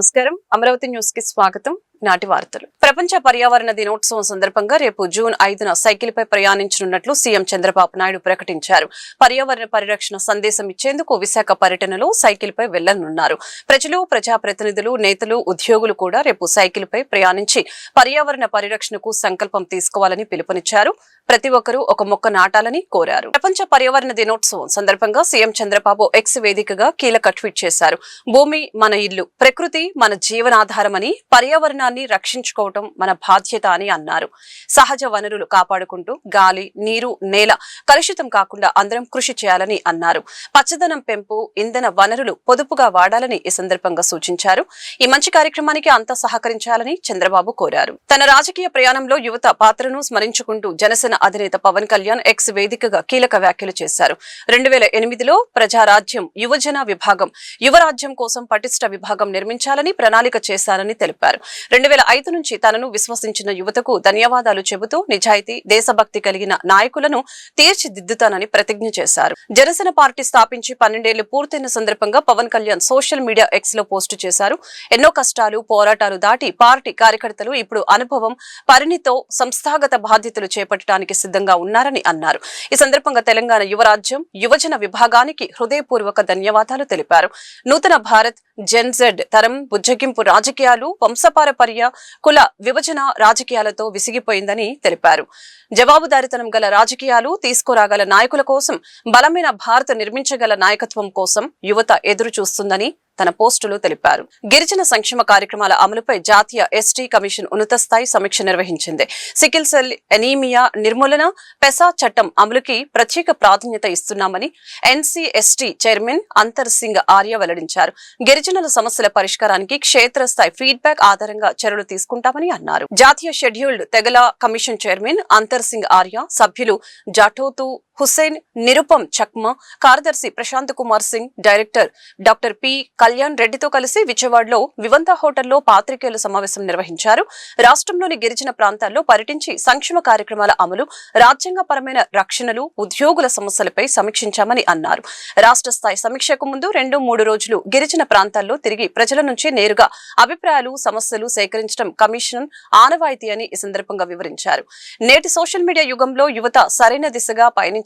నమస్కారం అమరావతి న్యూస్ కి స్వాగతం. నాటి వార్తలు. ప్రపంచ పర్యావరణ దినోత్సవం సందర్భంగా రేపు జూన్ 5న సైకిల్ పై ప్రయాణించనున్నట్లు సీఎం చంద్రబాబు నాయుడు ప్రకటించారు. పర్యావరణ పరిరక్షణ సందేశం ఇచ్చేందుకు విశాఖ పర్యటనలో సైకిల్ పై వెళ్లనున్నారు. ప్రజలు, ప్రజాప్రతినిధులు, నేతలు, ఉద్యోగులు కూడా రేపు సైకిల్ పై ప్రయాణించి పర్యావరణ పరిరక్షణకు సంకల్పం తీసుకోవాలని పిలుపునిచ్చారు. ప్రతి ఒక్కరూ ఒక మొక్క నాటాలని కోరారు. ప్రపంచ పర్యావరణ దినోత్సవం సందర్భంగా సీఎం చంద్రబాబు ఎక్స్ వేదికగా కీలక ట్వీట్ చేశారు. భూమి మన ఇల్లు, ప్రకృతి మన జీవనాధారమని, పర్యావరణాన్ని రక్షించుకోవటం మన బాధ్యత అని అన్నారు. సహజ వనరులు కాపాడుకుంటూ గాలి, నీరు, నేల కలుషితం కాకుండా అందరం కృషి చేయాలని అన్నారు. పచ్చదనం పెంపు, ఇంధన వనరులు పొదుపుగా వాడాలని ఈ సందర్భంగా సూచించారు. ఈ మంచి కార్యక్రమానికి అంతా సహకరించాలని చంద్రబాబు కోరారు. తన రాజకీయ ప్రయాణంలో యువత పాత్రను స్మరించుకుంటూ జనసేన అధినేత పవన్ కళ్యాణ్ ఎక్స్ వేదికగా కీలక వ్యాఖ్యలు చేశారు. 2008లో ప్రజారాజ్యం యువజన విభాగం, యువరాజ్యం కోసం పటిష్ట విభాగం నిర్మించాలని ప్రణాళిక చేశారని తెలిపారు. 2005 నుంచి తనను విశ్వసించిన యువతకు ధన్యవాదాలు చెబుతూ నిజాయితీ, దేశభక్తి కలిగిన నాయకులను తీర్చిదిద్దుతానని ప్రతిజ్ఞ చేశారు. జనసేన పార్టీ స్థాపించి 12 ఏళ్లు పూర్తయిన సందర్భంగా Pawan Kalyan social media X లో పోస్టు చేశారు. ఎన్నో కష్టాలు, పోరాటాలు దాటి పార్టీ కార్యకర్తలు ఇప్పుడు అనుభవం, పరిణితో సంస్థాగత బాధ్యతలు చేపట్టడానికి సిద్ధంగా ఉన్నారని అన్నారు. ఈ సందర్భంగా తెలంగాణ యువరాజ్యం, యువజన విభాగానికి హృదయపూర్వక ధన్యవాదాలు తెలిపారు. నూతన భారత్, జెన్జెడ్ తరం బుజ్జగింపు రాజకీయాలు, వంశపారపర్య, కుల విభజన రాజకీయాలతో విసిగిపోయిందని తెలిపారు. జవాబుదారీతనం గల రాజకీయాలు తీసుకురాగల నాయకుల కోసం, బలమైన భారత్ నిర్మించగల నాయకత్వం కోసం యువత ఎదురు చూస్తుందని తన పోస్టులో తెలిపారు. గిరిజన సంక్షేమ కార్యక్రమాల అమలుపై జాతీయ ఎస్టీ కమిషన్ ఉన్నత స్థాయి సమీక్ష నిర్వహించింది. సికిల్ సెల్ ఎనీమియా నిర్మూలన, పెసా చట్టం అమలుకి ప్రత్యేక ప్రాధాన్యత ఇస్తున్నామని ఎన్సీఎస్టీ చైర్మన్ అంతర్ సింగ్ ఆర్య వెల్లడించారు. గిరిజనుల సమస్యల పరిష్కారానికి క్షేత్రస్థాయి ఫీడ్బ్యాక్ ఆధారంగా చర్యలు తీసుకుంటామని అన్నారు. జాతీయ షెడ్యూల్డ్ తెగల కమిషన్ చైర్మన్ అంతర్ సింగ్ ఆర్య, సభ్యులు జాటోతు హుస్సేన్, నిరుపం చక్మా, కార్యదర్శి Prashant Kumar Singh, director doctor P Kalyan రెడ్డితో కలిసి విజయవాడలో వివంతా హోటల్లో పాత్రికేయుల సమావేశం నిర్వహించారు. రాష్ట్రంలోని గిరిజన ప్రాంతాల్లో పర్యటించి సంక్షేమ కార్యక్రమాల అమలు, రాజ్యాంగపరమైన రక్షణలు, ఉద్యోగుల సమస్యలపై సమీక్షించామని అన్నారు. రాష్ట్ర స్థాయి సమీక్షకు ముందు 2-3 రోజులు గిరిజన ప్రాంతాల్లో తిరిగి ప్రజల నుంచి నేరుగా అభిప్రాయాలు, సమస్యలు సేకరించడం కమిషన్ ఆనవాయితీ అని ఈ సందర్భంగా వివరించారు. నేటి సోషల్ మీడియా యుగంలో యువత సరైన దిశగా పయనించారని,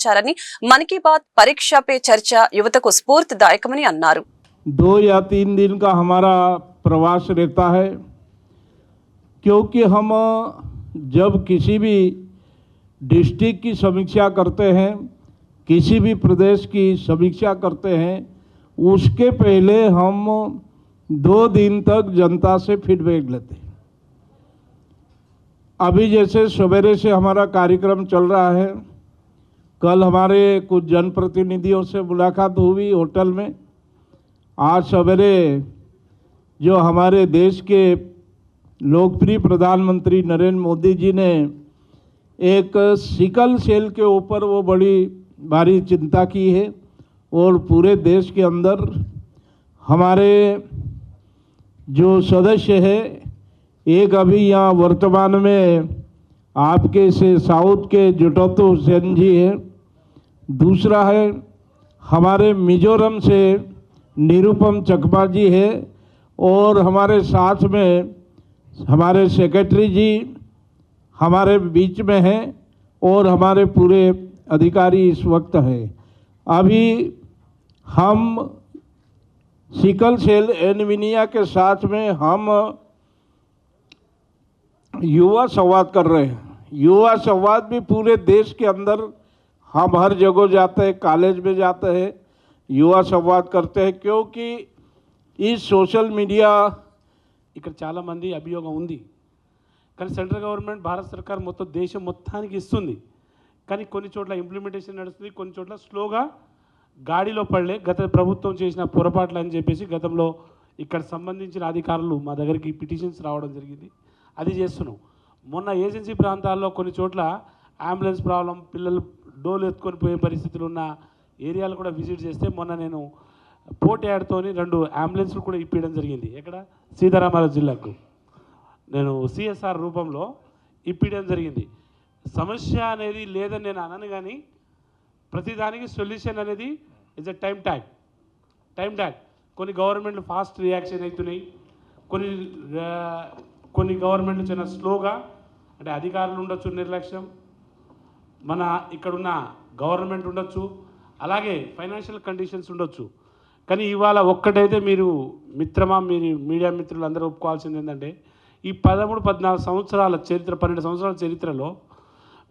मन की बात परीक्षा पे चर्चा युवता को स्फूर्तिदायकमनी अन्नारू. 2 या 3 दिन का हमारा प्रवास रहता है, क्योंकि हम जब किसी भी डिस्ट्रिक्ट की समीक्षा करते हैं, किसी भी प्रदेश की समीक्षा करते हैं, उसके पहले हम 2 दिन तक जनता से फीडबैक लेते हैं. अभी जैसे सवेरे से हमारा कार्यक्रम चल रहा है, कल हमारे कुछ जनप्रतिनिधियों से मुलाकात हुई होटल में. आज सवेरे जो हमारे देश के लोकप्रिय प्रधानमंत्री नरेंद्र मोदी जी ने एक सिकल सेल के ऊपर वो बड़ी भारी चिंता की है, और पूरे देश के अंदर हमारे जो सदस्य है, एक अभी यहाँ वर्तमान में आपके से साउथ के जुटोतु हुसैन जी है, दूसरा है हमारे मिजोरम से निरुपम चकमा जी है, और हमारे साथ में हमारे सेक्रेटरी जी हमारे बीच में हैं, और हमारे पूरे अधिकारी इस वक्त हैं. अभी हम सिकल सेल एनीमिया के साथ में हम युवा संवाद कर रहे हैं. युवा संवाद भी पूरे देश के अंदर हम हर जगह जाते हैं, कॉलेज में जाते हैं, युवा संवाद करते हैं, क्योंकि इस सोशल मीडिया ఇక్కడ చాలా మంది అభియోగం ఉంది. కానీ సెంట్రల్ గవర్నమెంట్, భారత సర్కార్ మొత్తం దేశం మొత్తానికి ఇస్తుంది, కానీ కొన్ని చోట్ల ఇంప్లిమెంటేషన్ నడుస్తుంది, కొన్ని చోట్ల స్లోగా గాడిలో పడలే. గత ప్రభుత్వం చేసిన పొరపాట్లు అని చెప్పేసి గతంలో ఇక్కడ సంబంధించిన అధికారులు మా దగ్గరికి పిటిషన్స్ రావడం జరిగింది. అది చేస్తున్నాం. మొన్న ఏజెన్సీ ప్రాంతాల్లో కొన్ని చోట్ల అంబులెన్స్ ప్రాబ్లం, పిల్లలు డోలు ఎత్తుకొని పోయే పరిస్థితులు ఉన్న ఏరియాలు కూడా విజిట్ చేస్తే, మొన్న నేను పోర్ట్ యాడ్తోని 2 అంబులెన్స్లు కూడా ఇప్పించడం జరిగింది. ఎక్కడ? సీతారామరాజు జిల్లాకు నేను సిఎస్ఆర్ రూపంలో ఇప్పించడం జరిగింది. సమస్య అనేది లేదని నేను అనను, కానీ ప్రతిదానికి సొల్యూషన్ అనేది ఇస్ ఎ టైం ట్యాగ్. కొన్ని గవర్నమెంట్లు ఫాస్ట్ రియాక్షన్ అవుతున్నాయి, కొన్ని కొన్ని గవర్నమెంట్లు చాలా స్లోగా, అంటే అధికారులు ఉండొచ్చు నిర్లక్ష్యం, మన ఇక్కడున్న గవర్నమెంట్ ఉండొచ్చు, అలాగే ఫైనాన్షియల్ కండిషన్స్ ఉండొచ్చు. కానీ ఇవాళ ఒక్కటైతే మీరు మిత్రమా, మీరు మీడియా మిత్రులు అందరూ ఒప్పుకోవాల్సింది ఏంటంటే ఈ 13-14 సంవత్సరాల చరిత్ర, 12 సంవత్సరాల చరిత్రలో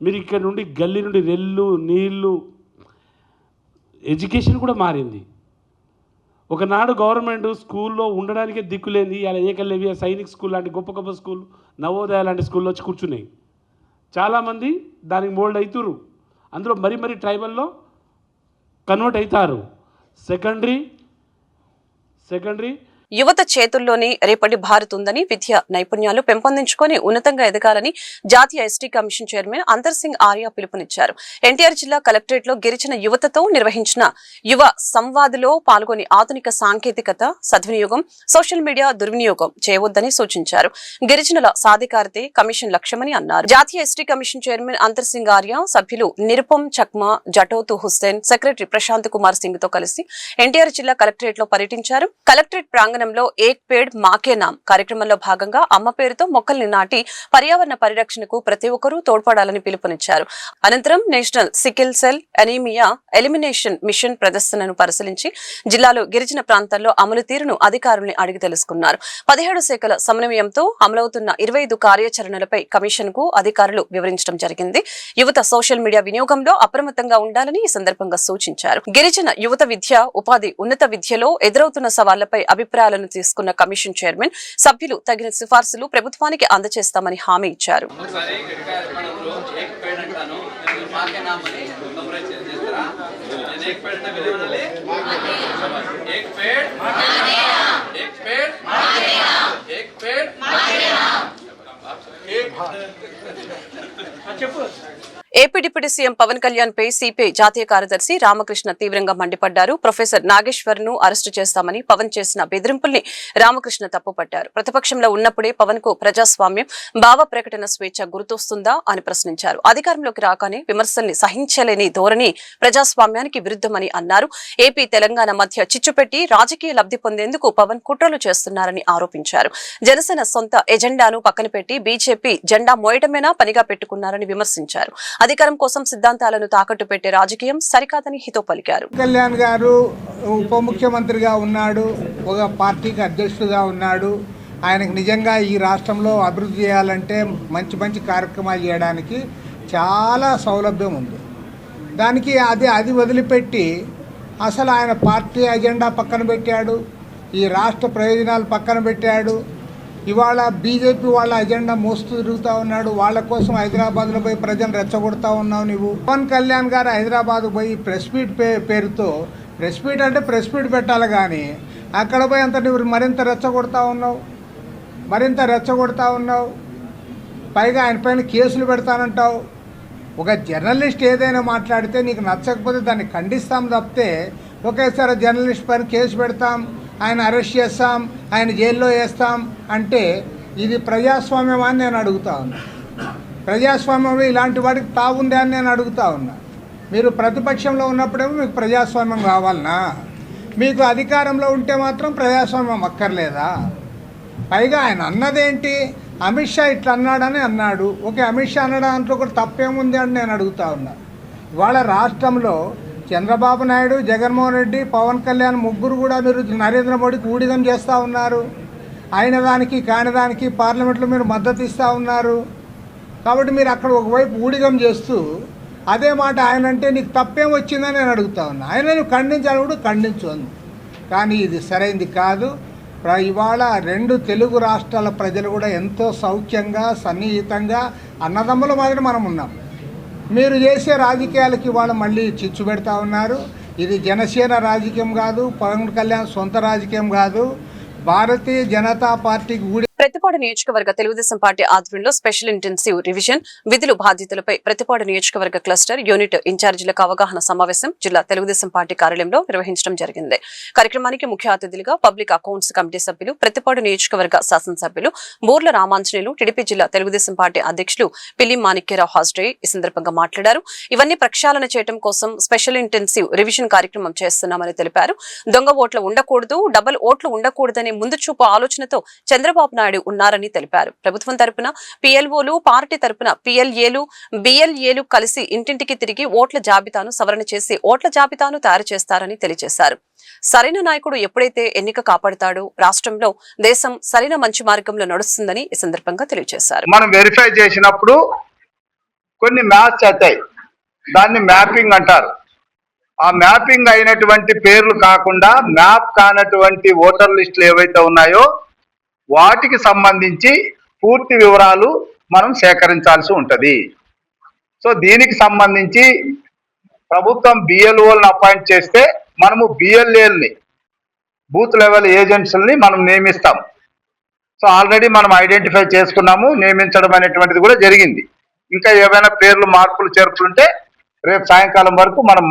మీరు ఇక్కడ నుండి గల్లీ నుండి రెల్లు, నీళ్లు, ఎడ్యుకేషన్ కూడా మారింది. ఒకనాడు గవర్నమెంట్ స్కూల్లో ఉండడానికే దిక్కులేంది, ఇలా ఏకలవ్య సైనిక్ స్కూల్ లాంటి గొప్ప గొప్ప స్కూల్, నవోదయ లాంటి స్కూల్లో వచ్చి కూర్చున్నాయి. చాలామంది దానికి మోల్డ్ అవుతారు, అందులో మరీ ట్రైబల్లో కన్వర్ట్ అవుతారు. సెకండరీ యువత చేతుల్లోని రేపటి భారత్ ఉందని, విద్య నైపుణ్యాలు పెంపొందించుకొని ఉన్నతంగా ఎదగాలని జాతీయ ఎస్టీ కమిషన్ చైర్మన్ అంతర్ సింగ్ ఆర్య పిలుపునిచ్చారు. ఎన్టీఆర్ జిల్లా కలెక్టరేట్ లో గిరిజన యువతతో నిర్వహించిన యువ సంవాద్లో పాల్గొని ఆధునిక సాంకేతికత సద్వినియోగం, సోషల్ మీడియా దుర్వినియోగం చేయవద్దని సూచించారు. గిరిజనుల సాధికారతే కమిషన్ లక్ష్యమని అన్నారు. జాతీయ ఎస్టీ కమిషన్ చైర్మన్ అంతర్ సింగ్ ఆర్య సభ్యులు నిరుపం చక్మా, జటోతు హుస్సేన్, సెక్రటరీ ప్రశాంత్ కుమార్ సింగ్ తో కలిసి ఎన్టీఆర్ జిల్లా కలెక్టరేట్ లో పర్యటించారు. కలెక్టరేట్ ప్రాంగణంలో ఏక్ పేడ్ మాకే నామ్ కార్యక్రమంలో భాగంగా అమ్మ పేరుతో మొక్కల్ని నాటి పర్యావరణ పరిరక్షణకు ప్రతి ఒక్కరూ తోడ్పడాలని పిలుపునిచ్చారు. అనంతరం national sickle cell anaemia elimination mission ప్రదర్శనను పరిశీలించి జిల్లాలో గిరిజన ప్రాంతాల్లో అమలు తీరును అధికారుల్ని అడిగి తెలుసుకున్నారు. 17 శాఖల సమన్వయంతో అమలవుతున్న 25 కార్యాచరణలపై కమిషన్ కు అధికారులు వివరించడం జరిగింది. యువత సోషల్ మీడియా వినియోగంలో అప్రమత్తంగా ఉండాలని ఈ సందర్భంగా సూచించారు. గిరిజన యువత విద్య, ఉపాధి, ఉన్నత విద్యలో ఎదురవుతున్న సవాళ్లపై అభిప్రాయాలను తీసుకున్న కమిషన్ చైర్మన్ సభ్యులు తగిన సిఫార్సులు ప్రభుత్వానికి అందజేస్తామని హామీ ఇచ్చారు. AP deputy CM Pawan Kalyan పై సిపిఐ జాతీయ కార్యదర్శి రామకృష్ణ తీవ్రంగా మండిపడ్డారు. ప్రొఫెసర్ నాగేశ్వర్ ను అరెస్టు చేస్తామని పవన్ చేసిన బెదిరింపుల్ని రామకృష్ణ తప్పుపట్టారు. ప్రతిపక్షంలో ఉన్నప్పుడే పవన్ కు ప్రజాస్వామ్యం, భావ ప్రకటన స్వేచ్ఛ గుర్తొస్తుందా అని ప్రశ్నించారు. అధికారంలోకి రాగానే విమర్శల్ని సహించలేని ధోరణి ప్రజాస్వామ్యానికి విరుద్ధమని అన్నారు. ఏపీ, తెలంగాణ మధ్య చిచ్చుపెట్టి రాజకీయ లబ్ధి పొందేందుకు పవన్ కుట్రలు చేస్తున్నారని ఆరోపించారు. జనసేన సొంత ఎజెండాను పక్కన పెట్టి బీజేపీ జెండా మోయటమేనా పనిగా పెట్టుకున్నారని విమర్శించారు. అధికారం కోసం సిద్ధాంతాలను తాకట్టు పెట్టే రాజకీయం సరికాదని హితో పలికారు. కళ్యాణ్ గారు ఉప ముఖ్యమంత్రిగా ఉన్నాడు, ఒక పార్టీకి అధ్యక్షుడిగా ఉన్నాడు. ఆయనకు నిజంగా ఈ రాష్ట్రంలో అభివృద్ధి చేయాలంటే మంచి కార్యక్రమాలు చేయడానికి చాలా సౌలభ్యం ఉంది. దానికి అది వదిలిపెట్టి అసలు ఆయన పార్టీ అజెండా పక్కన పెట్టాడు, ఈ రాష్ట్ర ప్రయోజనాలు పక్కన పెట్టాడు. ఇవాళ బీజేపీ వాళ్ళ అజెండా మోస్తూ తిరుగుతూ ఉన్నాడు. వాళ్ళ కోసం హైదరాబాద్లో పోయి ప్రజలు రెచ్చగొడతా ఉన్నావు నువ్వు. పవన్ కళ్యాణ్ గారు హైదరాబాద్ పోయి ప్రెస్ మీట్ పేరుతో, ప్రెస్ మీట్ అంటే ప్రెస్ మీట్ పెట్టాలి, కానీ అక్కడ పోయి అంత నువ్వు మరింత రెచ్చగొడతా ఉన్నావు. పైగా ఆయన పైన కేసులు పెడతానంటావు. ఒక జర్నలిస్ట్ ఏదైనా మాట్లాడితే నీకు నచ్చకపోతే దాన్ని ఖండిస్తాం తప్పితే ఒకేసారి జర్నలిస్ట్ పైన కేసు పెడతాం, ఆయన అరెస్ట్ చేస్తాం, ఆయన జైల్లో వేస్తాం అంటే ఇది ప్రజాస్వామ్యం అని నేను అడుగుతా ఉన్నా. ప్రజాస్వామ్యం ఇలాంటి వాటికి తావుందా అని నేను అడుగుతా ఉన్నా. మీరు ప్రతిపక్షంలో ఉన్నప్పుడేమో మీకు ప్రజాస్వామ్యం కావాలనా? మీకు అధికారంలో ఉంటే మాత్రం ప్రజాస్వామ్యం అక్కర్లేదా? పైగా ఆయన అన్నదేంటి, అమిత్ షా ఇట్లా అన్నాడని అన్నాడు. ఓకే, అమిత్ షా అన్న దాంట్లో కూడా తప్పేముంది అని నేను అడుగుతా ఉన్నా. ఇవాళ రాష్ట్రంలో చంద్రబాబు నాయుడు, జగన్మోహన్ రెడ్డి, పవన్ కళ్యాణ్ ముగ్గురు కూడా మీరు నరేంద్ర మోడీకి ఊడిగం చేస్తూ ఉన్నారు. అయిన దానికి కాని దానికి పార్లమెంట్లో మీరు మద్దతు ఇస్తూ ఉన్నారు. కాబట్టి మీరు అక్కడ ఒకవైపు ఊడిగం చేస్తూ అదే మాట ఆయన అంటే నీకు తప్పేం వచ్చిందని నేను అడుగుతా ఉన్నా. ఆయన నువ్వు ఖండించాలి కూడా ఖండించు, కానీ ఇది సరైంది కాదు. ఇవాళ 2 తెలుగు రాష్ట్రాల ప్రజలు కూడా ఎంతో సౌఖ్యంగా, సన్నిహితంగా, అన్నదమ్ముల మాదిరి మనం ఉన్నాం. మీరు చేసే రాజకీయాలకి ఇవాళ మళ్ళీ చిచ్చు పెడతా ఉన్నారు. ఇది జనసేన రాజకీయం కాదు, పవన్ కళ్యాణ్ సొంత రాజకీయం కాదు, భారతీయ జనతా పార్టీకి ప్రతిపాడు నియోజకవర్గ తెలుగుదేశం పార్టీ ఆధ్వర్యంలో స్పెషల్ ఇంటెన్సివ్ రివిజన్ విధులు బాధ్యతలపై ప్రతిపాడు నియోజకవర్గ క్లస్టర్ యూనిట్ ఇన్ఛార్జీలకు అవగాహన సమావేశం జిల్లా తెలుగుదేశం పార్టీ కార్యాలయంలో నిర్వహించడం జరిగింది. కార్యక్రమానికి ముఖ్య అతిథులుగా పబ్లిక్ అకౌంట్స్ కమిటీ సభ్యులు, ప్రతిపాడు నియోజకవర్గ శాసనసభ్యులు బూర్ల రామాంజనేయులు, టీడీపీ జిల్లా తెలుగుదేశం పార్టీ అధ్యక్షులు పిల్లి మాణిక్యరావు హాజరై ఈ సందర్భంగా మాట్లాడారు. ఇవన్నీ ప్రక్షాళన చేయడం కోసం స్పెషల్ ఇంటెన్సివ్ రివిజన్ కార్యక్రమం చేస్తున్నామని తెలిపారు. దొంగ ఓట్లు ఉండకూడదు, డబుల్ ఓట్లు ఉండకూడదనే ముందు చూపు ఆలోచనతో చంద్రబాబు నాయుడు ఉన్నారని తెలిపారు. ప్రభుత్వం తరపున పిఎల్ఓలు, పార్టీ తరపున పిఎల్ఏలు, బిఎల్ఏలు కలిసి ఇంటింటికి తిరిగి ఓట్ల జాబితాను సవరణ చేసి ఓట్ల జాబితాను తయారు చేస్తారని తెలియజేశారు. సరైన నాయకుడు ఎప్పుడైతే ఎన్నిక కాపాడుతాడో రాష్ట్రంలో దేశం సరైన మంచి మార్గంలో నడుస్తుందని ఈ సందర్భంగా తెలియజేశారు. మనం వెరిఫై చేసినప్పుడు కొన్ని మ్యాచ్ అవుతాయి, దాన్ని మ్యాపింగ్ అంటారు. ఆ మ్యాపింగ్ అయినటువంటి పేర్లు కాకుండా మ్యాప్ కానటువంటి ఓటర్ లిస్టులు ఏవైతే ఉన్నాయో వాటికి సంబంధించి పూర్తి వివరాలు మనం సేకరించాల్సి ఉంటుంది. సో దీనికి సంబంధించి ప్రభుత్వం బిఎల్ఓలను అపాయింట్ చేస్తే మనము బిఎల్ఏల్ని, బూత్ లెవెల్ ఏజెంట్స్ని మనం నియమిస్తాం. సో ఆల్రెడీ మనం ఐడెంటిఫై చేసుకున్నాము, నియమించడం అనేటువంటిది కూడా జరిగింది. ఇంకా ఏమైనా పేర్లు మార్పులు చేర్పులుంటే రేపు సాయంకాలం వరకు మనం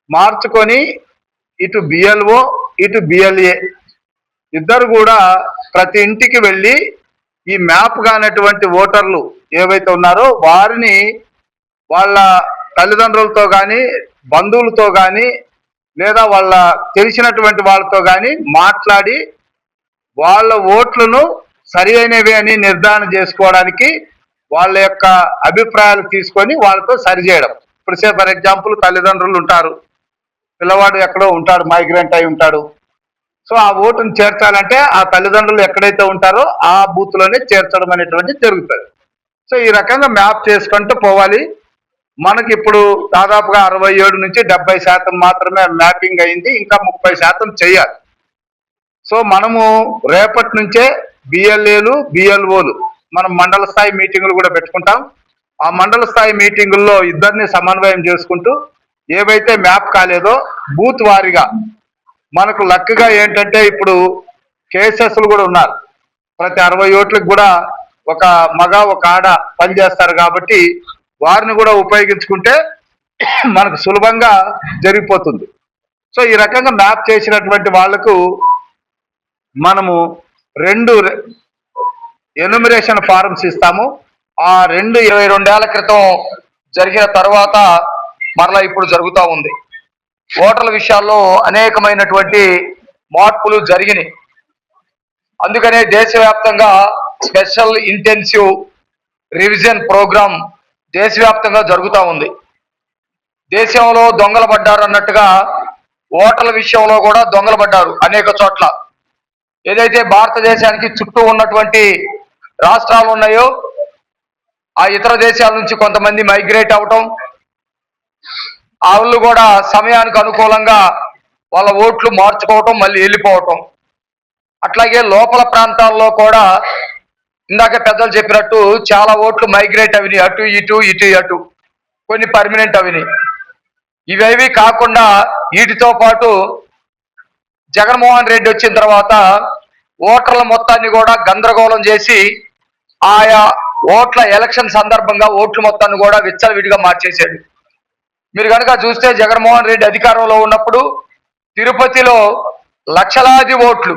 మార్చుకొని ఇటు బిఎల్ఓ ఇటు బిఎల్ఏ ఇద్దరు కూడా ప్రతి ఇంటికి వెళ్ళి ఈ మ్యాప్ కానటువంటి ఓటర్లు ఏవైతే ఉన్నారో వారిని వాళ్ళ తల్లిదండ్రులతో కానీ, బంధువులతో కానీ, లేదా వాళ్ళ తెలిసినటువంటి వాళ్ళతో కానీ మాట్లాడి వాళ్ళ ఓట్లను సరి అయినవి అని నిర్ధారణ చేసుకోవడానికి వాళ్ళ యొక్క అభిప్రాయాలు తీసుకొని వాళ్ళతో సరిచేయడం. ఇప్పుడు ఫర్ ఎగ్జాంపుల్ తల్లిదండ్రులు ఉంటారు, పిల్లవాడు ఎక్కడో ఉంటాడు, మైగ్రెంట్ అయి ఉంటాడు. సో ఆ ఓటును చేర్చాలంటే ఆ తల్లిదండ్రులు ఎక్కడైతే ఉంటారో ఆ బూత్లోనే చేర్చడం అనేటువంటిది జరుగుతుంది. సో ఈ రకంగా మ్యాప్ చేసుకుంటూ పోవాలి. మనకి ఇప్పుడు దాదాపుగా 67 నుంచి 70% మాత్రమే మ్యాపింగ్ అయింది, ఇంకా 30% చేయాలి. సో మనము రేపటి నుంచే బిఎల్ఏలు, బిఎల్ఓలు మనం మండల స్థాయి మీటింగులు కూడా పెట్టుకుంటాం. ఆ మండల స్థాయి మీటింగుల్లో ఇద్దరిని సమన్వయం చేసుకుంటూ ఏవైతే మ్యాప్ కాలేదో బూత్ వారీగా మనకు లక్గా ఏంటంటే ఇప్పుడు కేసెస్లు కూడా ఉన్నారు. ప్రతి 60 ఓట్లకు కూడా ఒక మగ ఒక ఆడ పనిచేస్తారు కాబట్టి వారిని కూడా ఉపయోగించుకుంటే మనకు సులభంగా జరిగిపోతుంది. సో ఈ రకంగా మ్యాప్ చేసినటువంటి వాళ్లకు మనము 2 ఎన్యూమరేషన్ ఫారమ్స్ ఇస్తాము. ఆ 22 ఏళ్ల క్రితం జరిగిన తర్వాత మరలా ఇప్పుడు జరుగుతూ ఉంది. ఓటర్ల విషయాల్లో అనేకమైనటువంటి మార్పులు జరిగినాయి. అందుకనే దేశవ్యాప్తంగా స్పెషల్ ఇంటెన్సివ్ రివిజన్ ప్రోగ్రాం దేశవ్యాప్తంగా జరుగుతూ ఉంది. దేశంలో దొంగలు పడ్డారు అన్నట్టుగా ఓటర్ల విషయంలో కూడా దొంగలు పడ్డారు అనేక చోట్ల. ఏదైతే భారతదేశానికి చుట్టూ ఉన్నటువంటి రాష్ట్రాలు ఉన్నాయో ఆ ఇతర దేశాల నుంచి కొంతమంది మైగ్రేట్ అవటం, వాళ్ళు కూడా సమయానికి అనుకూలంగా వాళ్ళ ఓట్లు మార్చుకోవటం, మళ్ళీ వెళ్ళిపోవటం. అట్లాగే లోపల ప్రాంతాల్లో కూడా ఇందాక పెద్దలు చెప్పినట్టు చాలా ఓట్లు మైగ్రేట్ అవినాయి, అటు ఇటు ఇటు అటు, కొన్ని పర్మనెంట్ అవినాయి. ఇవేవి కాకుండా వీటితో పాటు జగన్మోహన్ రెడ్డి వచ్చిన తర్వాత ఓటర్ల మొత్తాన్ని కూడా గందరగోళం చేసి ఆయా ఓట్ల ఎలక్షన్ సందర్భంగా ఓట్ల మొత్తాన్ని కూడా విచ్చలవిడిగా మార్చేశాడు. మీరు కనుక చూస్తే జగన్మోహన్ రెడ్డి అధికారంలో ఉన్నప్పుడు తిరుపతిలో లక్షలాది ఓట్లు,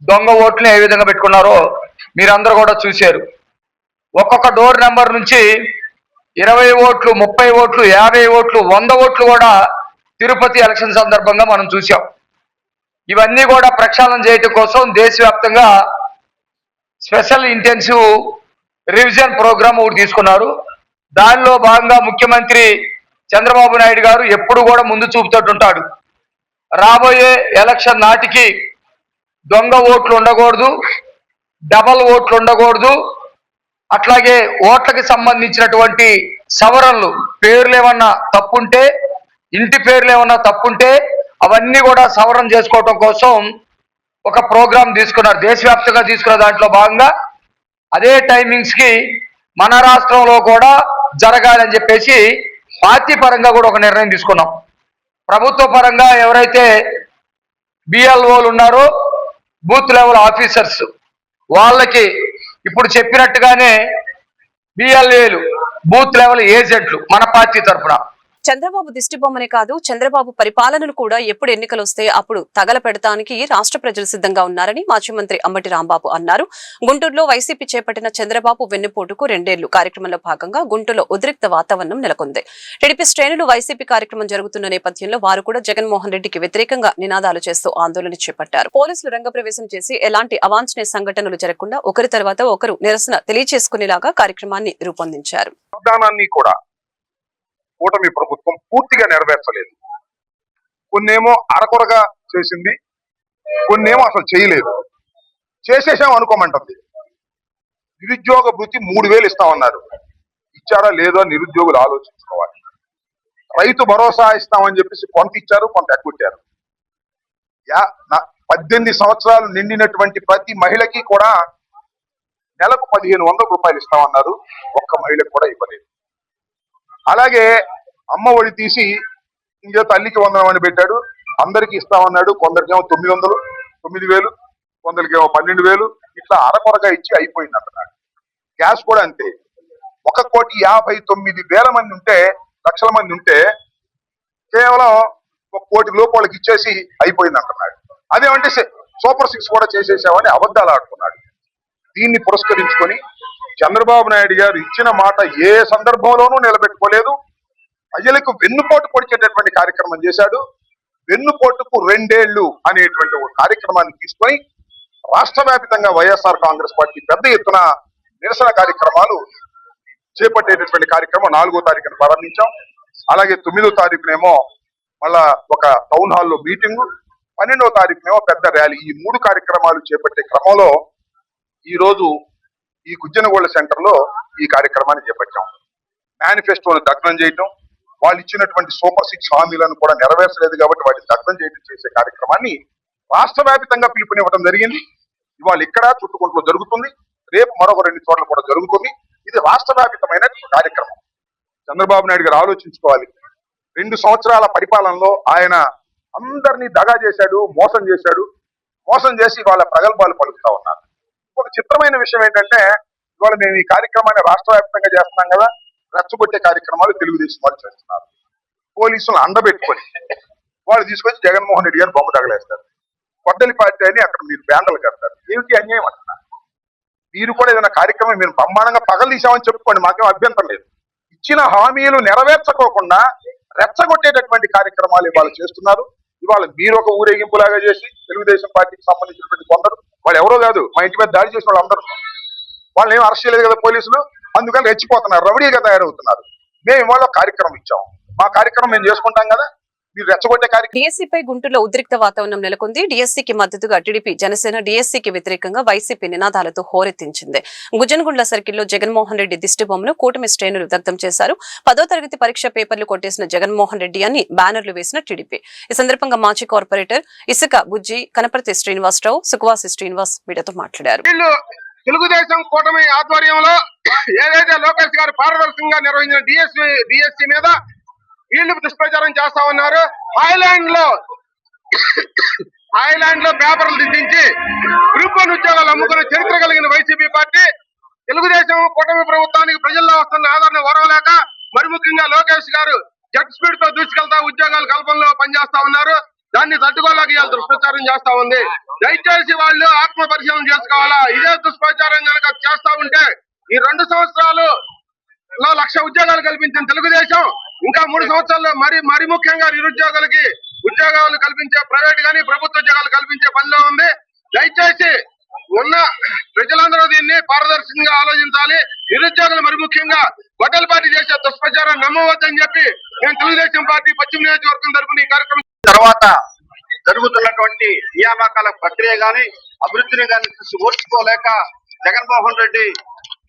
దొంగ ఓట్లను ఏ విధంగా పెట్టుకున్నారో మీరందరూ కూడా చూశారు. ఒక్కొక్క డోర్ నెంబర్ నుంచి 20 ఓట్లు, 30 ఓట్లు, 50 ఓట్లు, 100 ఓట్లు కూడా తిరుపతి ఎలక్షన్ సందర్భంగా మనం చూసాం. ఇవన్నీ కూడా ప్రక్షాళన చేయడం కోసం దేశవ్యాప్తంగా స్పెషల్ ఇంటెన్సివ్ రివిజన్ ప్రోగ్రామ్ ఒకటి తీసుకున్నారు. దానిలో భాగంగా ముఖ్యమంత్రి చంద్రబాబు నాయుడు గారు ఎప్పుడు కూడా ముందు చూపుతుంటాడు. రాబోయే ఎలక్షన్ నాటికి దొంగ ఓట్లు ఉండకూడదు, డబల్ ఓట్లు ఉండకూడదు, అట్లాగే ఓట్లకి సంబంధించినటువంటి సవరణలు, పేర్లు ఏమన్నా తప్పుంటే, ఇంటి పేర్లు ఏమన్నా తప్పుంటే అవన్నీ కూడా సవరణ చేసుకోవటం కోసం ఒక ప్రోగ్రాం తీసుకున్నారు. దేశవ్యాప్తంగా తీసుకున్న దాంట్లో భాగంగా అదే టైమింగ్స్కి మన రాష్ట్రంలో కూడా జరగాలని చెప్పేసి పార్టీ పరంగా కూడా ఒక నిర్ణయం తీసుకున్నాం. ప్రభుత్వ పరంగా ఎవరైతే బిఎల్ఓలు ఉన్నారో, బూత్ లెవెల్ ఆఫీసర్స్, వాళ్ళకి ఇప్పుడు చెప్పినట్టుగానే బిఎల్ఏలు, బూత్ లెవెల్ ఏజెంట్లు మన పార్టీ తరఫున. చంద్రబాబు దిష్టిబొమ్మనే కాదు, చంద్రబాబు పరిపాలనను కూడా ఎప్పుడు ఎన్నికలు వస్తే అప్పుడు తగలపెడతానికి రాష్ట్ర ప్రజలు సిద్ధంగా ఉన్నారని మాజీ మంత్రి అంబటి రాంబాబు అన్నారు. గుంటూరులో వైసీపీ చేపట్టిన చంద్రబాబు వెన్నుపోటుకు 2 ఏళ్లు కార్యక్రమంలో భాగంగా గుంటూరులో ఉద్రిక్త వాతావరణం నెలకొంది. టీడీపీ శ్రేణులు వైసీపీ కార్యక్రమం జరుగుతున్న నేపథ్యంలో వారు కూడా జగన్మోహన్ రెడ్డికి వ్యతిరేకంగా నినాదాలు చేస్తూ ఆందోళన చేపట్టారు. పోలీసులు రంగప్రవేశం చేసి ఎలాంటి అవాంఛనీయ సంఘటనలు జరగకుండా ఒకరి తర్వాత ఒకరు నిరసన తెలియజేసుకునేలాగా కార్యక్రమాన్ని రూపొందించారు. కూటమి ప్రభుత్వం పూర్తిగా నెరవేర్చలేదు. కొన్నేమో అరకొరగా చేసింది, కొన్నేమో అసలు చేయలేదు. చేసేసాం అనుకోమంటుంది. నిరుద్యోగ భృతి 3000 ఇస్తామన్నారు, ఇచ్చారా లేదో నిరుద్యోగులు ఆలోచించుకోవాలి. రైతు భరోసా ఇస్తామని చెప్పేసి కొంత ఇచ్చారు, కొంత ఎగ్గొట్టారు. 18 సంవత్సరాలు నిండినటువంటి ప్రతి మహిళకి కూడా నెలకు 1500 రూపాయలు ఇస్తామన్నారు, ఒక్క మహిళకు కూడా ఇవ్వలేదు. అలాగే అమ్మ ఒడి తీసి ఇంకో తల్లికి 100 అని పెట్టాడు, అందరికి ఇస్తామన్నాడు. కొందరికేమో 900, 9000, కొందరికేమో 12,000, ఇట్లా అరకొరగా ఇచ్చి అయిపోయింది అంటున్నాడు. గ్యాస్ కూడా అంతే. 1,59,000 మంది ఉంటే, లక్షల మంది ఉంటే కేవలం 1 కోటి లోపు వాళ్ళకి ఇచ్చేసి అయిపోయింది అంటున్నాడు. అదేమంటే సూపర్ 6 కూడా చేసేసామని అబద్ధాలు ఆడుతున్నాడు. దీన్ని పురస్కరించుకొని చంద్రబాబు నాయుడు గారు ఇచ్చిన మాట ఏ సందర్భంలోనూ నిలబెట్టుకోలేదు. ప్రజలకు వెన్నుపోటు పొడిచేటటువంటి కార్యక్రమం చేశాడు. వెన్నుపోటుకు 2 ఏళ్లు అనేటువంటి ఒక కార్యక్రమాన్ని తీసుకొని రాష్ట్ర వ్యాప్తంగా వైఎస్ఆర్ కాంగ్రెస్ పార్టీ పెద్ద ఎత్తున నిరసన కార్యక్రమాలు చేపట్టేటటువంటి కార్యక్రమం 4వ తారీఖున ప్రారంభించాం. అలాగే 9వ తారీఖునేమో మళ్ళా ఒక టౌన్ హాల్లో మీటింగు, 12వ తారీఖునేమో పెద్ద ర్యాలీ. ఈ 3 కార్యక్రమాలు చేపట్టే క్రమంలో ఈ రోజు ఈ గుజ్జనగోళ్ల సెంటర్ లో ఈ కార్యక్రమాన్ని చేపట్టాం. మేనిఫెస్టోను దగ్ధం చేయటం, వాళ్ళు ఇచ్చినటువంటి సూపర్ 6 హామీలను కూడా నెరవేర్చలేదు కాబట్టి వాటిని దగ్ధం చేయడం చేసే కార్యక్రమాన్ని రాష్ట్ర వ్యాప్తంగా పిలుపునివ్వడం జరిగింది. ఇవాళ ఇక్కడ చుట్టుకుంటలో జరుగుతుంది, రేపు మరొక 2 చోట్ల కూడా జరుగుతుంది. ఇది రాష్ట్ర వ్యాప్తమైన కార్యక్రమం. చంద్రబాబు నాయుడు గారు ఆలోచించుకోవాలి. 2 సంవత్సరాల పరిపాలనలో ఆయన అందరినీ దగా చేశాడు, మోసం చేసి వాళ్ళ ప్రగల్భాలు పలుకుతా ఉన్నారు. ఒక చిత్రమైన విషయం ఏంటంటే, ఇవాళ మేము ఈ కార్యక్రమాన్ని రాష్ట్ర వ్యాప్తంగా చేస్తున్నాం కదా, రెచ్చగొట్టే కార్యక్రమాలు తెలుగుదేశం వాళ్ళు చేస్తున్నారు. పోలీసులు అండబెట్టుకొని వాళ్ళు తీసుకొచ్చి జగన్మోహన్ రెడ్డి గారు బొమ్మ తగలేస్తారు. కొత్తలి పార్టీ అని అక్కడ మీరు బ్యానర్లు కడతారు. ఏమిటి అన్యాయం అంటున్నారు. మీరు కూడా ఏదైనా కార్యక్రమం మీరు బ్రహ్మాండంగా పగలదీశామని చెప్పుకోండి, మాకేం అభ్యంతరం లేదు. ఇచ్చిన హామీలు నెరవేర్చకోకుండా రెచ్చగొట్టేటటువంటి కార్యక్రమాలు ఇవాళ చేస్తున్నారు. ఇవాళ మీరు ఒక ఊరేగింపులాగా చేసి తెలుగుదేశం పార్టీకి సంబంధించినటువంటి కొందరు, వాళ్ళు ఎవరో కాదు, మా ఇంటి మీద దాడి చేసిన వాళ్ళు అందరూ, వాళ్ళని ఏం అరెస్ట్ చేయలేదు కదా పోలీసులు, అందుకని రెచ్చిపోతున్నారు, రౌడీగా తయారవుతున్నారు. మేము ఇవాళ కార్యక్రమం ఇచ్చాం, మా కార్యక్రమం మేము చేసుకుంటాం కదా, మీరు రెచ్చగొట్టే కార్యక్రమం. డిఎస్సీపై గుంటూరులో ఉద్రిక్త వాతావరణం నెలకొంది. డిఎస్సీకి మద్దతుగా టీడీపీ, జనసేన డిఎస్సీకి వ్యతిరేకంగా వైసీపీ నినాదాలతో హోరెత్తించింది. గుజ్జనగుండ్ల సర్కిల్లో జగన్మోహన్ రెడ్డి దిష్టిబొమ్మను కూటమి శ్రేణులు దగ్ధం చేశారు. 10వ తరగతి పరీక్ష పేపర్లు కొట్టేసిన జగన్మోహన్ రెడ్డి అని బ్యానర్లు వేసిన టీడీపీ. ఈ సందర్భంగా మాజీ కార్పొరేటర్ ఇసుక బుజ్జి, కనపర్తి శ్రీనివాసరావు, సుఖవాసి శ్రీనివాస్ మీడియాతో మాట్లాడారు. తెలుగుదేశం కూటమి ఆధ్వర్యంలో ఏదైతే లోకేష్ గారు పారదర్శకంగా నిర్వహించిన డిఎస్సీ మీద వీళ్ళు దుష్ప్రచారం చేస్తా ఉన్నారు. హాయ్లాండ్ లో పేపర్లు దిద్దించి గ్రూప్ 1 ఉద్యోగాలు అమ్ముకునే చరిత్ర కలిగిన వైసీపీ పార్టీ తెలుగుదేశం కూటమి ప్రభుత్వానికి ప్రజల్లో వస్తున్న ఆదరణ ఓరవలేక, మరి ముఖ్యంగా లోకేష్ గారు జెట్ స్పీడ్ తో దూసుకెళ్తా ఉద్యోగాల కల్పనలో పనిచేస్తా ఉన్నారు. దాన్ని తట్టుకోలేక ఇవాళ దుష్ప్రచారం చేస్తా ఉంది. దయచేసి వాళ్ళు ఆత్మ పరిశీలన చేసుకోవాలా. ఇదే దుష్ప్రచారం కనుక చేస్తా ఉంటే ఈ 2 సంవత్సరాలు 1,00,000 ఉద్యోగాలు కల్పించిన తెలుగుదేశం ఇంకా 3 సంవత్సరాల్లో మరి ముఖ్యంగా నిరుద్యోగులకి ఉద్యోగాలు కల్పించే, ప్రైవేట్ గానీ ప్రభుత్వ ఉద్యోగాలు కల్పించే పనిలో ఉంది. దయచేసి ఉన్న ప్రజలందరూ దీన్ని పారదర్శకంగా ఆలోచించాలి. నిరుద్యోగులు మరి ముఖ్యంగా గొడ్డల పార్టీ చేసే దుష్ప్రచారం నమ్మవద్దని చెప్పి మేము తెలుగుదేశం పార్టీ పశ్చిమ నియోజకవర్గం తరఫున ఈ కార్యక్రమం తర్వాత జరుగుతున్నటువంటి నియామకాల ప్రక్రియ గాని, అభివృద్ధిని గాని ఓర్చుకోలేక జగన్మోహన్ రెడ్డి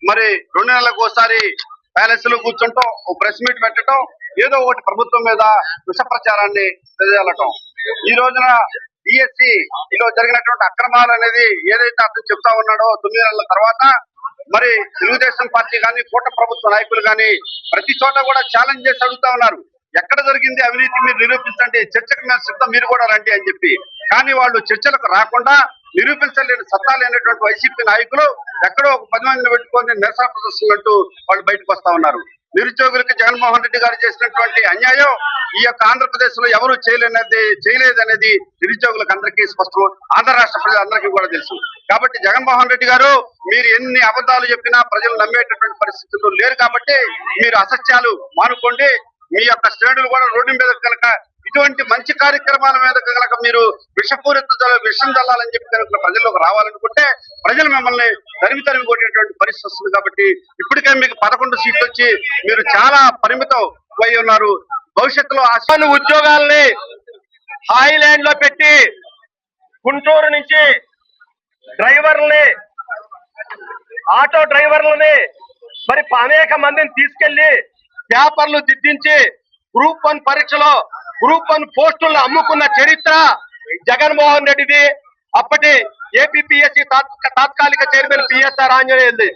మరి 2 నెలలకు ఒకసారి ప్యాలెస్ లో కూర్చుంటాం, ప్రెస్ మీట్ పెట్టడం, ఏదో ఒకటి ప్రభుత్వం మీద విష ప్రచారాన్ని తెలియజేయటం. ఈ రోజున డిఎస్సీలో జరిగినటువంటి అక్రమాలు అనేది ఏదైతే అతను చెప్తా ఉన్నాడో 9 నెలల తర్వాత మరి తెలుగుదేశం పార్టీ కానీ, కూటమి ప్రభుత్వ నాయకులు కానీ ప్రతి చోట కూడా ఛాలెంజ్ చేసి అడుగుతా ఉన్నారు. ఎక్కడ జరిగింది అవినీతి మీరు నిరూపించండి, చర్చకు మేము సిద్ధం, మీరు కూడా రండి అని చెప్పి. కానీ వాళ్ళు చర్చలకు రాకుండా నిరూపించలేని సత్తా లేనటువంటి వైసీపీ నాయకులు ఎక్కడో ఒక 10 మందిని పెట్టుకొని నిరసన ప్రదర్శనలు అంటూ వాళ్ళు బయటకు వస్తా ఉన్నారు. నిరుద్యోగులకు జగన్మోహన్ రెడ్డి గారు చేసినటువంటి అన్యాయం ఈ యొక్క ఆంధ్రప్రదేశ్ లో ఎవరు చేయలేదనేది నిరుద్యోగులకు అందరికీ స్పష్టం, ఆంధ్ర రాష్ట్ర ప్రజలందరికీ కూడా తెలుసు. కాబట్టి జగన్మోహన్ రెడ్డి గారు మీరు ఎన్ని అబద్ధాలు చెప్పినా ప్రజలు నమ్మేటటువంటి పరిస్థితుల్లో లేరు. కాబట్టి మీరు అసత్యాలు మానుకోండి. మీ యొక్క శ్రేణులు కూడా రోడ్డు మీద కనుక ఇటువంటి మంచి కార్యక్రమాల మీద కనుక మీరు విషం చల్లాలని చెప్పి కనుక ప్రజల్లోకి రావాలనుకుంటే ప్రజలు మిమ్మల్ని తరిమి కొట్టేటువంటి పరిస్థితి వస్తుంది. కాబట్టి ఇప్పటికే మీకు 11 సీట్లు వచ్చి మీరు చాలా పరిమితం అయి ఉన్నారు. భవిష్యత్తులో అసలు ఉద్యోగాల్ని హాయిలాండ్ లో పెట్టి గుంటూరు నుంచి డ్రైవర్లని, ఆటో డ్రైవర్లని మరి అనేక మందిని తీసుకెళ్లి పేపర్లు దిద్దించి గ్రూప్ 1 పరీక్షలో గ్రూప్ 1 పోస్టులను అమ్ముకున్న చరిత్ర జగన్మోహన్ రెడ్డిది. అప్పటి ఏపీపీఎస్సీ తాత్కాలిక చైర్మన్ పిఎస్ఆర్ ఆంజనేయులది.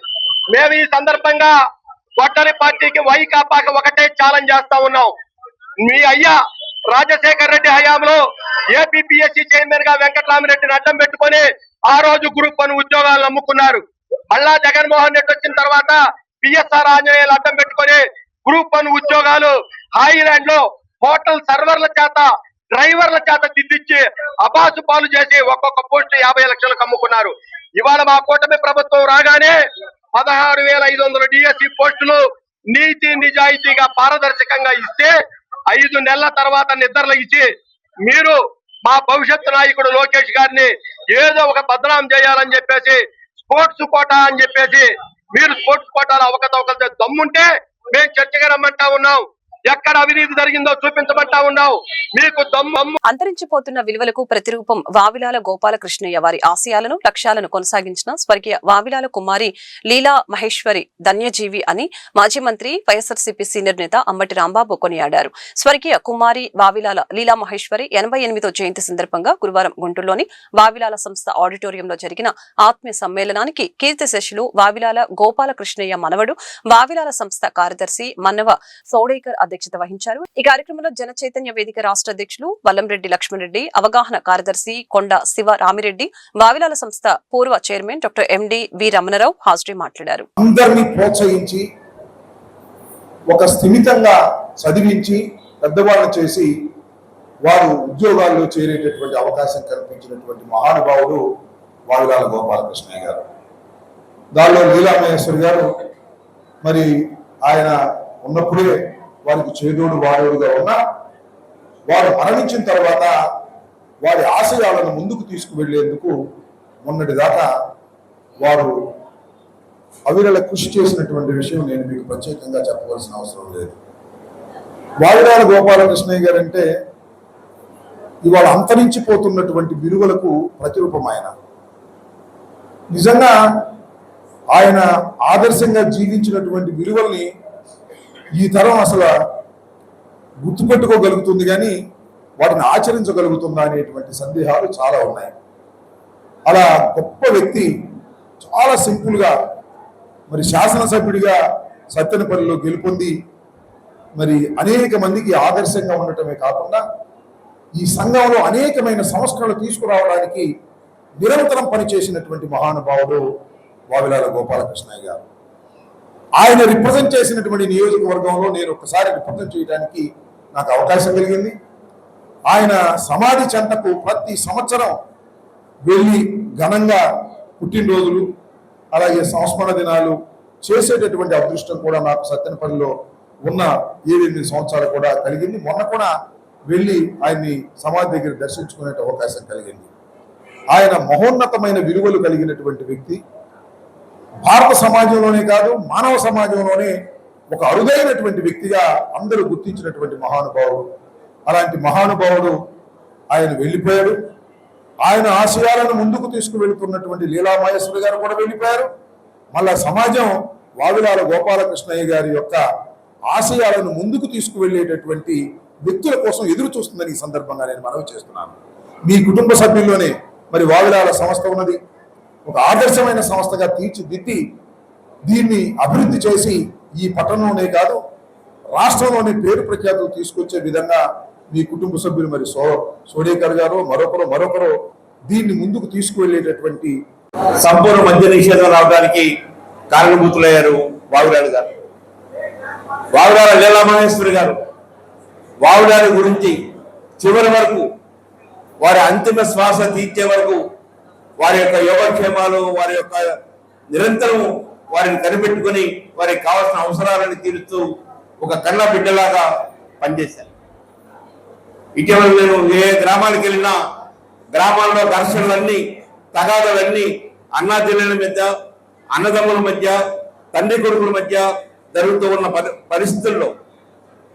మేము ఈ సందర్భంగా ఒట్టరి పార్టీకి వైకాపాకి ఒకటే ఛాలెంజ్ చేస్తా ఉన్నాం. మీ అయ్యా రాజశేఖర్ రెడ్డి హయాంలో ఏపీపీఎస్సీ చైర్మన్ గా వెంకటరామిరెడ్డిని అడ్డం పెట్టుకొని ఆ రోజు గ్రూప్ 1 ఉద్యోగాలను అమ్ముకున్నారు. మళ్ళా జగన్మోహన్ రెడ్డి వచ్చిన తర్వాత పిఎస్ఆర్ ఆంజనేయులు అడ్డం పెట్టుకొని గ్రూప్ 1 ఉద్యోగాలు హాయిలాండ్ లో హోటల్ సర్వర్ల చేత, డ్రైవర్ల చేత దిద్దిచ్చి అబాసు పాలు చేసి ఒక్కొక్క పోస్టు 50 లక్షలకు అమ్ముకున్నారు. ఇవాళ మా కూటమి ప్రభుత్వం రాగానే 16,500 డిఎస్సి పోస్టులు నీతి నిజాయితీగా పారదర్శకంగా ఇస్తే 5 నెలల తర్వాత నిద్రలు ఇచ్చి మీరు మా భవిష్యత్తు నాయకుడు లోకేష్ గారిని ఏదో ఒక బదనాం చేయాలని చెప్పేసి స్పోర్ట్స్ కోటా అని చెప్పేసి మీరు స్పోర్ట్స్ కోటాలో అవకతవకలు దమ్ముంటే మేము చర్చగా రమ్మంటా ఉన్నాం. ఎక్కడ అవినీతి జరిగిందో చూపించమంటా ఉన్నాం. మీకు దమ్ము. అంతరించిపోతున్న విలువలకు ప్రతిరూపం వావిలాల గోపాలకృష్ణయ్య వారి ఆశయాలను, లక్ష్యాలను కొనసాగించిన స్వర్గీయ వావిలాల కుమారి లీలా మహేశ్వరి ధన్యజీవి అని మాజీ మంత్రి వైఎస్ఆర్సీపీ సీనియర్ నేత అంబటి రాంబాబు కొనియాడారు. స్వర్గీయ కుమారి వావిలాల లీలా మహేశ్వరి 88వ జయంతి సందర్భంగా గురువారం గుంటూరులోని వావిలాల సంస్థ ఆడిటోరియంలో జరిగిన ఆత్మీయ సమ్మేళనానికి కీర్తిశేషులు వావిలాల గోపాలకృష్ణయ్య మనవడు వావిలాల సంస్థ కార్యదర్శి మన్నవ సోడేకర్ అధ్యక్షత వహించారు. ఈ కార్యక్రమంలో జన చైతన్య వేదిక రాష్ట్ర అధ్యక్షులు వల్లంరెడ్డి లక్ష్మణరెడ్డి, అవగాహన కార్యదర్శి కొండ శివ రామిరెడ్డి, వావిలాల సంస్థ పూర్వ చైర్మన్ డాక్టర్ ఎండి వి రమణరావు హాజరై మాట్లాడారు. అందరినీ ప్రోత్సహించి ఒక స్థిమితంగా చదివించి పెద్దవాళ్ళని చేసి వారు ఉద్యోగాల్లో చేరేటటువంటి అవకాశం కల్పించినటువంటి మహానుభావుడు వావిలాల గోపాలకృష్ణయ్య గారు. దానిలో లీలామహేశ్వరి గారు మరి ఆయన ఉన్నప్పుడే వారికి చేదోడు వాడోడుగా ఉన్న వారు మరణించిన తర్వాత వారి ఆశయాలను ముందుకు తీసుకువెళ్లేందుకు మొన్నటి దాకా వారు అవిరళ కృషి చేసినటువంటి విషయం నేను మీకు ప్రత్యేకంగా చెప్పవలసిన అవసరం లేదు. వావిలాల గోపాలకృష్ణయ్య గారు అంటే ఇవాళ అంతరించిపోతున్నటువంటి విలువలకు ప్రతిరూపం. ఆయన నిజంగా ఆయన ఆదర్శంగా జీవించినటువంటి విలువల్ని ఈ తరం అసలు గుర్తుపెట్టుకోగలుగుతుంది, కానీ వాటిని ఆచరించగలుగుతుందా అనేటువంటి సందేహాలు చాలా ఉన్నాయి. అలా గొప్ప వ్యక్తి చాలా సింపుల్గా మరి శాసనసభ్యుడిగా సత్తెనపల్లిలో గెలుపొంది మరి అనేక మందికి ఆదర్శంగా ఉండటమే కాకుండా ఈ సంఘంలో అనేకమైన సంస్కరణలు తీసుకురావడానికి నిరంతరం పనిచేసినటువంటి మహానుభావుడు వావిలాల గోపాలకృష్ణయ్య గారు. ఆయన రిప్రజెంట్ చేసినటువంటి నియోజకవర్గంలో నేను ఒకసారి రిప్రజెంట్ చేయడానికి నాకు అవకాశం కలిగింది. ఆయన సమాధి చెంతకు ప్రతి సంవత్సరం వెళ్ళి ఘనంగా పుట్టినరోజులు అలాగే సంస్మరణ దినాలు చేసేటటువంటి అదృష్టం కూడా నాకు సత్తెనపల్లిలో ఉన్న 7-8 సంవత్సరాలు కూడా కలిగింది. మొన్న కూడా వెళ్ళి ఆయన్ని సమాధి దగ్గర దర్శించుకునే అవకాశం కలిగింది. ఆయన మహోన్నతమైన విలువలు కలిగినటువంటి వ్యక్తి. భారత సమాజంలోనే కాదు మానవ సమాజంలోనే ఒక అరుదైనటువంటి వ్యక్తిగా అందరూ గుర్తించినటువంటి మహానుభావుడు. అలాంటి మహానుభావుడు ఆయన వెళ్ళిపోయాడు. ఆయన ఆశయాలను ముందుకు తీసుకువెళ్తున్నటువంటి లీలామహేశ్వరి గారు కూడా వెళ్ళిపోయారు. మళ్ళా సమాజం వావిలాల గోపాలకృష్ణయ్య గారి యొక్క ఆశయాలను ముందుకు తీసుకువెళ్ళేటటువంటి వ్యక్తుల కోసం ఎదురు చూస్తుందని ఈ సందర్భంగా నేను మనవి చేస్తున్నాను. మీ కుటుంబ సభ్యుల్లోనే మరి వావిలాల సంస్థ ఉన్నది. ఒక ఆదర్శమైన సంస్థగా తీర్చిదిద్ది దీన్ని అభివృద్ధి చేసి ఈ పట్టణంలోనే కాదు రాష్ట్రంలోనే పేరు ప్రఖ్యాతులు తీసుకొచ్చే విధంగా మీ కుటుంబ సభ్యులు మరి సోడేకర్ గారు మరొకరు దీన్ని ముందుకు తీసుకువెళ్ళేటటువంటి సంపూర్ణ మద్య నిషేధం రావడానికి కారణభూతులయ్యారు వావులాలు గారు. వావులాల లీలామహేశ్వరి గారు వావులాల గురించి చివరి వరకు వారి అంతిమ శ్వాస తీర్చే వరకు వారి యొక్క యోగక్షేమాలు, వారి యొక్క నిరంతరం వారిని కనిపెట్టుకుని వారికి కావాల్సిన అవసరాలను తీరుస్తూ ఒక కన్న బిడ్డలాగా పనిచేశారు. ఇటీవల నేను ఏ గ్రామానికి వెళ్ళినా గ్రామాల్లో ఘర్షణలన్నీ, తగాదాలన్నీ అన్నాచెల్లెల మధ్య, అన్నదమ్ముల మధ్య, తండ్రి కొడుకుల మధ్య జరుగుతూ ఉన్న పరిస్థితుల్లో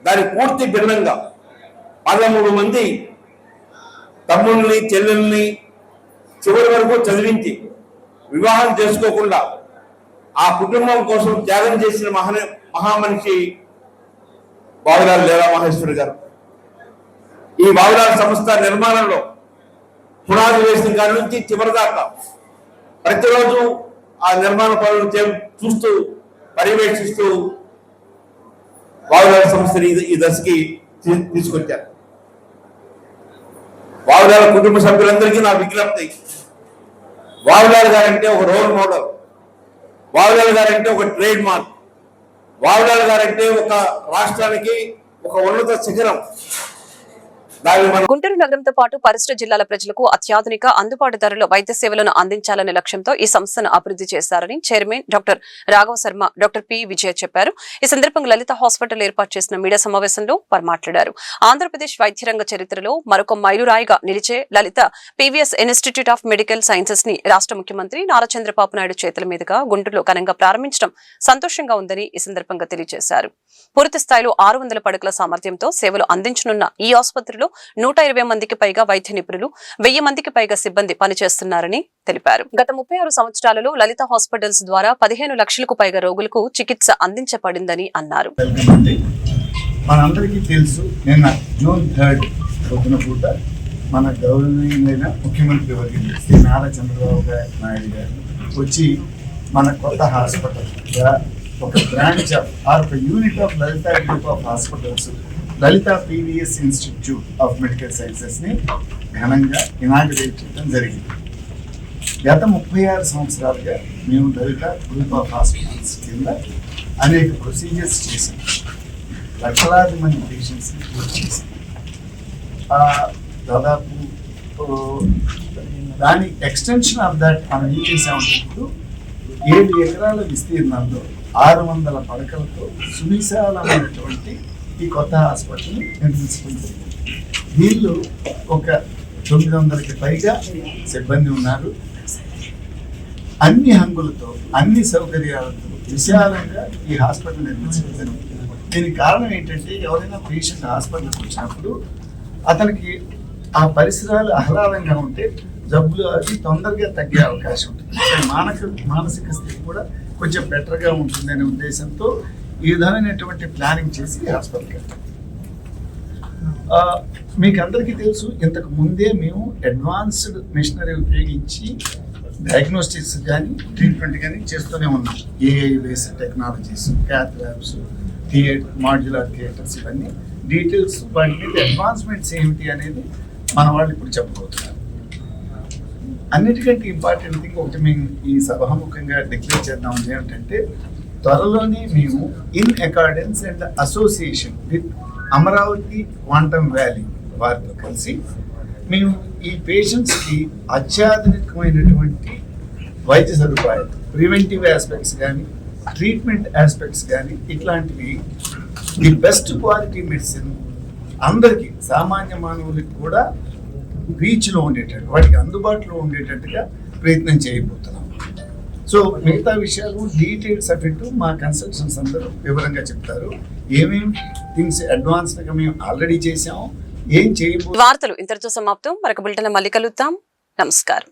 దాని పూర్తి భిన్నంగా 13 మంది తమ్ముల్ని చెల్లెల్ని చివరి వరకు చదివించి వివాహం చేసుకోకుండా ఆ కుటుంబం కోసం త్యాగం చేసిన మహామనిషి వావులాల లీలామహేశ్వరి గారు. ఈ వావులాల సంస్థ నిర్మాణంలో పునాది వేసిన కాడి నుంచి చివరి దాకా ప్రతిరోజు ఆ నిర్మాణ పనులు చూస్తూ పర్యవేక్షిస్తూ వావులాల సంస్థని ఈ దశకి తీసుకొచ్చారు. వావులాల కుటుంబ సభ్యులందరికీ నా విజ్ఞప్తి, వావులాల గారంటే ఒక రోల్ మోడల్, వావులాల గారంటే ఒక ట్రేడ్ మార్క్, వావులాల గారంటే ఒక రాష్ట్రానికి ఒక ఉన్నత శిఖరం. గుంటూరు నగరంతో పాటు పరిసర జిల్లాల ప్రజలకు అత్యాధునిక అందుబాటు ధరలో వైద్య సేవలను అందించాలనే లక్ష్యంతో ఈ సంస్థను అభివృద్ధి చేశారని chairman doctor Raghava Sharma, doctor P Vijaya చెప్పారు. ఈ సందర్భంగా లలిత హాస్పిటల్ ఏర్పాటు చేసిన మీడియా సమావేశంలో వారు మాట్లాడారు. ఆంధ్రప్రదేశ్ వైద్య రంగ చరిత్రలో మరొక మైలురాయిగా నిలిచే Lalitha PVS institute of medical sciences ని రాష్ట్ర ముఖ్యమంత్రి నారా చంద్రబాబు నాయుడు చేతుల మీదుగా గుంటూరులో ఘనంగా ప్రారంభించడం సంతోషంగా ఉందని ఈ సందర్భంగా తెలియజేశారు. పూర్తి స్థాయిలో 600 పడకల సామర్థ్యంతో సేవలు అందించనున్న ఈ ఆసుపత్రిలో 120 మందికి పైగా వైద్య నిపుణులు, 1000 మందికి పైగా సిబ్బంది పనిచేస్తున్నారని తెలిపారు. గత 36 సంవత్సరాలలో లలిత హాస్పిటల్స్ ద్వారా 15 లక్షలకు పైగా రోగులకు చికిత్స అందించబడిందని అన్నారు. మనందరికీ తెలుసు, నిన్న జూన్ 3 పొద్దున పూట మన గౌరవనీయులైన ముఖ్యమంత్రి వర్యులు శ్రీ నారా చంద్రబాబు నాయుడు గారు వచ్చి మన కొత్త హాస్పిటల్ ఒక బ్రాంచ్ ఆర్ ఒక unit of Lalitha group of hospitals Lalitha PVS institute of medical సైన్సెస్ని ఘనంగా ఇనాగ్రేట్ చేయడం జరిగింది. గత 36 సంవత్సరాలుగా మేము లలిత గ్రూప్ ఆఫ్ హాస్పిటల్స్ కింద అనేక ప్రొసీజర్స్ చేసాం, లక్షలాది మంది పేషెంట్స్ని ట్రీట్ చేసాం. దాదాపు దాని ఎక్స్టెన్షన్ ఆఫ్ దట్ మనం ఏం చేసామంటే ఇప్పుడు 7 ఎకరాల విస్తీర్ణంలో 600 పడకలతో సువిశాలమైనటువంటి ఈ కొత్త హాస్పిటల్ని నిర్మించడం జరిగింది. వీళ్ళు ఒక 900కి పైగా సిబ్బంది ఉన్నారు. అన్ని హంగులతో, అన్ని సౌకర్యాలతో విశాలంగా ఈ హాస్పిటల్ నిర్మించడం జరిగింది. దీనికి కారణం ఏంటంటే, ఎవరైనా పేషెంట్ హాస్పిటల్కి వచ్చినప్పుడు అతనికి ఆ పరిసరాలు ఆహ్లాదంగా ఉంటే జబ్బులు అది తొందరగా తగ్గే అవకాశం ఉంటుంది. మానసిక స్థితి కూడా కొంచెం బెటర్గా ఉంటుందనే ఉద్దేశంతో ఈ విధమైనటువంటి ప్లానింగ్ చేసి హాస్పిటల్కి వెళ్తాం. మీకు అందరికీ తెలుసు, ఇంతకు ముందే మేము అడ్వాన్స్డ్ మిషనరీ ఉపయోగించి డయాగ్నోస్టిక్స్ కానీ ట్రీట్మెంట్ కానీ చేస్తూనే ఉన్నాం. AI based technologies, cath labs, modular theatres, ఇవన్నీ డీటెయిల్స్ వాటి మీద అడ్వాన్స్మెంట్స్ ఏమిటి అనేది మన వాళ్ళు ఇప్పుడు చెప్పబోతున్నారు. అన్నిటికంటే ఇంపార్టెంట్ థింగ్ ఒకటి మేము ఈ సభాముఖంగా డిక్లేర్ చేద్దాం ఏమిటంటే, త్వరలోనే మేము in accordance and association with Amaravati quantum valley వారితో కలిసి మేము ఈ పేషెంట్స్కి అత్యాధునికమైనటువంటి వైద్య సదుపాయాలు, ప్రివెంటివ్ ఆస్పెక్ట్స్ కానీ, ట్రీట్మెంట్ ఆస్పెక్ట్స్ కానీ, ఇట్లాంటివి ది బెస్ట్ క్వాలిటీ మెడిసిన్ అందరికీ, సామాన్య మానవులకి కూడా రీచ్లో ఉండేటట్టు, వాటికి అందుబాటులో ఉండేటట్టుగా ప్రయత్నం చేయబోతున్నాం. సో మిగతా విషయాలు డీటెయిల్స్ ఆఫ్ ఇట్ మా కన్సల్టెంట్స్ అందరూ వివరంగా చెప్తారు. ఏమేమి థింగ్స్ అడ్వాన్స్డ్గా మేము ఆల్రెడీ చేసాము, ఏం చేయబోతున్నాం. వార్తలు ఇంతటితో సమాప్తం. మరొక బులెటిన్ మళ్ళీ కలుద్దాం. నమస్కారం.